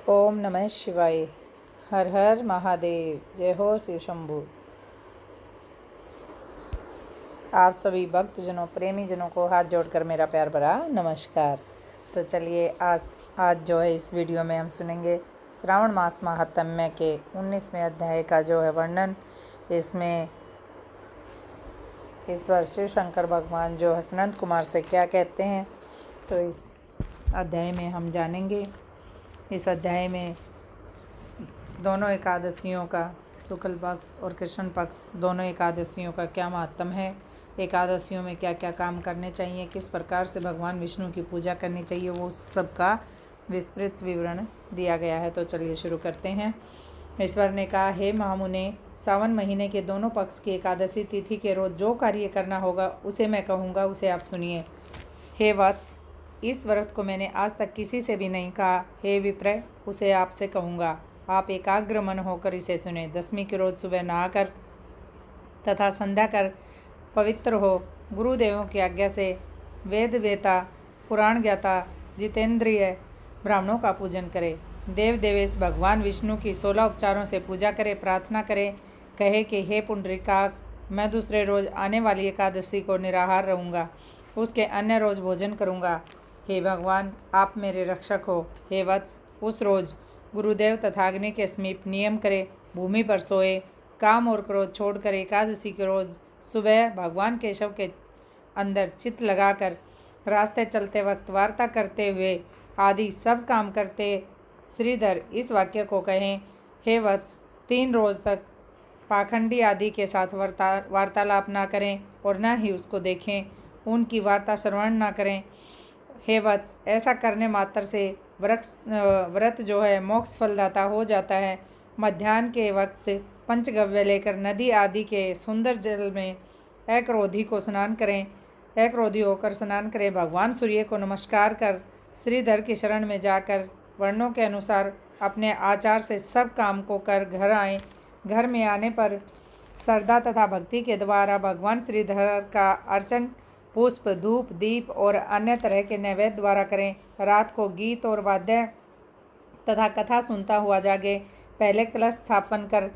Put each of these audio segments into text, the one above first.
ओम नमः शिवाय। हर हर महादेव। जय हो शिव शंभु। आप सभी भक्तजनों प्रेमी जनों को हाथ जोड़कर मेरा प्यार भरा नमस्कार। तो चलिए आज जो है इस वीडियो में हम सुनेंगे श्रावण मास महात्म्य के 19वें अध्याय का जो है वर्णन। इसमें ईश्वर शिव शंकर भगवान जो है अनंत कुमार से क्या कहते हैं, तो इस अध्याय में हम जानेंगे। इस अध्याय में दोनों एकादशियों का, शुक्ल पक्ष और कृष्ण पक्ष दोनों एकादशियों का क्या महत्व है, एकादशियों में क्या क्या काम करने चाहिए, किस प्रकार से भगवान विष्णु की पूजा करनी चाहिए, वो सब का विस्तृत विवरण दिया गया है। तो चलिए शुरू करते हैं। ईश्वर ने कहा, हे महामुने, सावन महीने के दोनों पक्ष की एकादशी तिथि के रोज जो कार्य करना होगा उसे मैं कहूँगा, उसे आप सुनिए। हे वत्स, इस व्रत को मैंने आज तक किसी से भी नहीं कहा। हे विप्र, उसे आपसे कहूँगा। आप एकाग्र मन होकर इसे सुने। दसवीं के रोज सुबह नहाकर तथा संध्या कर पवित्र हो गुरुदेवों की आज्ञा से वेद वेता, पुराण ज्ञाता, जितेंद्रिय ब्राह्मणों का पूजन करे। देव देवेश भगवान विष्णु की 16 उपचारों से पूजा करे, प्रार्थना करे, कहे कि हे पुंडरीकाक्ष, मैं दूसरे रोज आने वाली एकादशी को निराहार रहूँगा, उसके अन्य रोज भोजन करूँगा। हे भगवान, आप मेरे रक्षक हो। हे वत्स, उस रोज गुरुदेव तथा अग्नि के समीप नियम करे, भूमि पर सोए, काम और क्रोध छोड़कर एकादशी के रोज सुबह भगवान केशव के अंदर चित्त लगाकर रास्ते चलते वक्त वार्ता करते हुए आदि सब काम करते श्रीधर इस वाक्य को कहें। हे वत्स, 3 रोज तक पाखंडी आदि के साथ वार्तालाप ना करें और न ही उसको देखें, उनकी वार्ता श्रवण ना करें। हे वत्स, ऐसा करने मात्र से व्रत जो है मोक्ष फलदाता हो जाता है। मध्याह्न के वक्त पंचगव्य लेकर नदी आदि के सुंदर जल में अक्रोधी को स्नान करें, अक्रोधी होकर स्नान करें। भगवान सूर्य को नमस्कार कर श्रीधर की शरण में जाकर वर्णों के अनुसार अपने आचार से सब काम को कर घर आएं। घर में आने पर श्रद्धा तथा भक्ति के द्वारा भगवान श्रीधर का अर्चन पुष्प, धूप, दीप और अन्य तरह के नैवेद्य द्वारा करें। रात को गीत और वाद्य तथा कथा सुनता हुआ जागे। पहले कलश स्थापन कर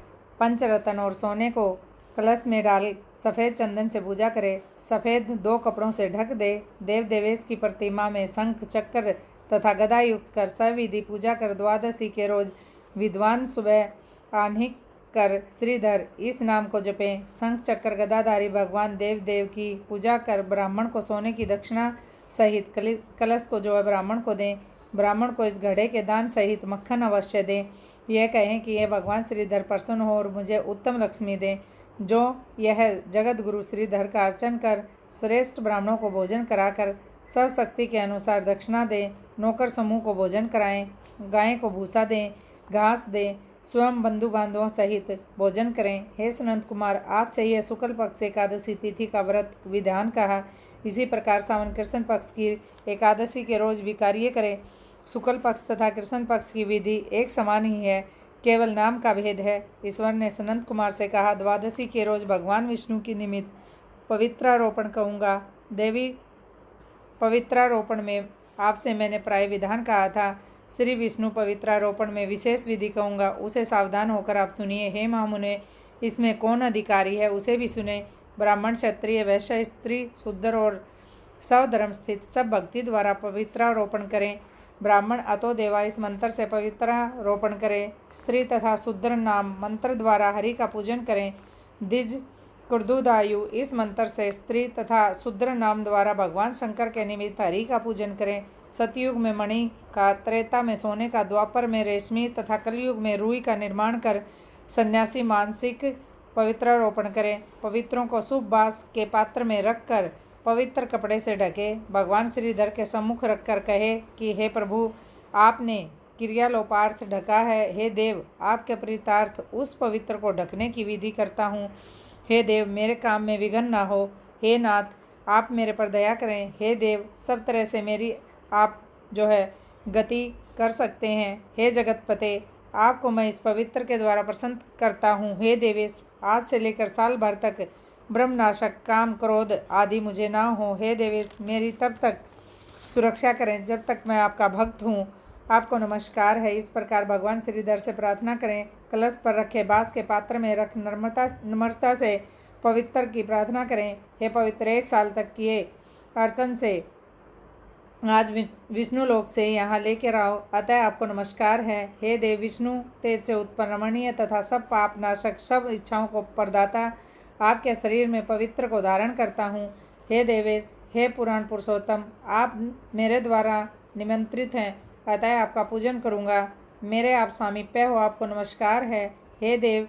पंचरत्न और सोने को कलश में डाल सफ़ेद चंदन से पूजा करे। सफ़ेद 2 कपड़ों से ढक दे। देव देवेश की प्रतिमा में शंख, चक्र तथा गदा युक्त कर सविधि पूजा कर द्वादशी के रोज विद्वान सुबह आह्निक कर श्रीधर इस नाम को जपें। शंख चक्र गदाधारी भगवान देव देव की पूजा कर ब्राह्मण को सोने की दक्षिणा सहित कलश को जो है ब्राह्मण को दें। ब्राह्मण को इस घड़े के दान सहित मक्खन अवश्य दें। यह कहें कि यह भगवान श्रीधर प्रसन्न हो और मुझे उत्तम लक्ष्मी दें। जो यह जगत गुरु श्रीधर का अर्चन कर श्रेष्ठ ब्राह्मणों को भोजन कराकर सब शक्ति के अनुसार दक्षिणा दें। नौकर समूह को भोजन कराएं, गाय को भूसा दें, घास दें, स्वयं बंधु बांधवों सहित भोजन करें। हे सनंत कुमार, आपसे यह शुक्ल पक्ष एकादशी तिथि का व्रत विधान कहा। इसी प्रकार सावन कृष्ण पक्ष की एकादशी के रोज भी कार्य करें। शुक्ल पक्ष तथा कृष्ण पक्ष की विधि एक समान ही है, केवल नाम का भेद है। ईश्वर ने सनंत कुमार से कहा, द्वादशी के रोज भगवान विष्णु की निमित्त पवित्रारोपण कहूँगा। देवी पवित्रारोपण में आपसे मैंने प्राय विधान कहा था। श्री विष्णु पवित्रारोपण में विशेष विधि कहूँगा, उसे सावधान होकर आप सुनिए। हे महामुने, इसमें कौन अधिकारी है उसे भी सुने। ब्राह्मण, क्षत्रिय, वैश्य, स्त्री, शूद्र और स्वधर्म स्थित सब भक्ति द्वारा पवित्रारोपण करें। ब्राह्मण अतो देवा इस मंत्र से पवित्रारोपण करें। स्त्री तथा शूद्र नाम मंत्र द्वारा हरि का पूजन करें। द्विज कुर्दुदायु इस मंत्र से स्त्री तथा शूद्र नाम द्वारा भगवान शंकर के निमित्त हरि का पूजन करें। सतयुग में मणि का, त्रेता में सोने का, द्वापर में रेशमी तथा कलयुग में रुई का निर्माण कर सन्यासी मानसिक पवित्रारोपण करें। पवित्रों को शुभ बास के पात्र में रखकर पवित्र कपड़े से ढके भगवान श्रीधर के सम्मुख रखकर कहे कि हे प्रभु, आपने क्रियालोपार्थ ढका है। हे देव, आपके प्रीतार्थ उस पवित्र को ढकने की विधि करता हूँ। हे देव, मेरे काम में विघ्न ना हो। हे नाथ, आप मेरे पर दया करें। हे देव, सब तरह से मेरी आप जो है गति कर सकते हैं। हे जगतपते, आपको मैं इस पवित्र के द्वारा प्रसन्न करता हूँ। हे देवेश, आज से लेकर साल भर तक ब्रह्मनाशक, काम, क्रोध आदि मुझे ना हो। हे देवेश, मेरी तब तक सुरक्षा करें जब तक मैं आपका भक्त हूँ। आपको नमस्कार है। इस प्रकार भगवान श्रीधर से प्रार्थना करें। कलश पर रखे बांस के पात्र में रख नम्रता से पवित्र की प्रार्थना करें। हे पवित्र, 1 साल तक किए अर्चन से आज विष्णु लोक से यहाँ लेकर आओ, अतः आपको नमस्कार है। हे देव विष्णु, तेज से उत्पन्न रमणीय तथा सब पाप नाशक, सब इच्छाओं को प्रदाता, आपके शरीर में पवित्र को धारण करता हूँ। हे देवेश, हे पुराण पुरुषोत्तम, आप मेरे द्वारा निमंत्रित हैं, अतः आपका पूजन करूँगा। मेरे आप सामीप्य हो, आपको नमस्कार है। हे देव,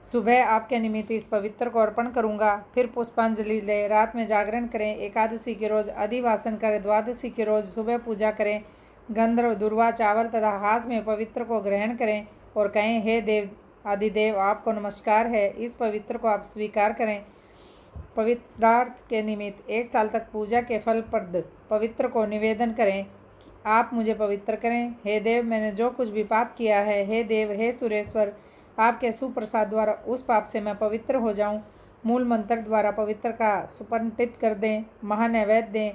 सुबह आपके निमित्त इस पवित्र को अर्पण करूँगा, फिर पुष्पांजलि ले रात में जागरण करें। एकादशी के रोज अधिवासन करें, द्वादशी के रोज सुबह पूजा करें। गंधर्व, दुर्वा, चावल तथा हाथ में पवित्र को ग्रहण करें और कहें, हे देव आदिदेव, आपको नमस्कार है। इस पवित्र को आप स्वीकार करें। पवित्रार्थ के निमित्त 1 साल तक पूजा के फलप्रद पवित्र को निवेदन करें। आप मुझे पवित्र करें। हे देव, मैंने जो कुछ भी पाप किया है, हे देव, हे सुरेश्वर, आपके सुप्रसाद द्वारा उस पाप से मैं पवित्र हो जाऊं। मूल मंत्र द्वारा पवित्र का सुपंडित कर दें, महानैवेद्य दें,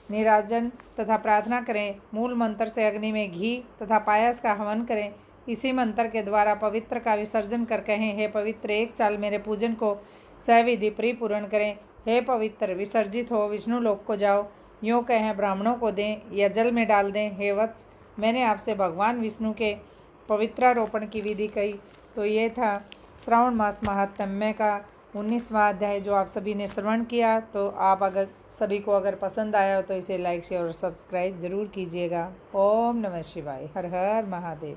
निराजन तथा प्रार्थना करें। मूल मंत्र से अग्नि में घी तथा पायस का हवन करें। इसी मंत्र के द्वारा पवित्र का विसर्जन कर कहें, हे पवित्र, 1 साल मेरे पूजन को सविधि परिपूर्ण करें। हे पवित्र, विसर्जित हो विष्णु लोक को जाओ। यूँ कहें, ब्राह्मणों को दें या जल में डाल दें। हे वत्स, मैंने आपसे भगवान विष्णु के पवित्रारोपण की विधि कही। तो ये था श्रावण मास महात्म्य का 19वां अध्याय जो आप सभी ने श्रवण किया। तो आप अगर सभी को अगर पसंद आया हो तो इसे लाइक शेयर और सब्सक्राइब जरूर कीजिएगा। ओम नमः शिवाय। हर हर महादेव।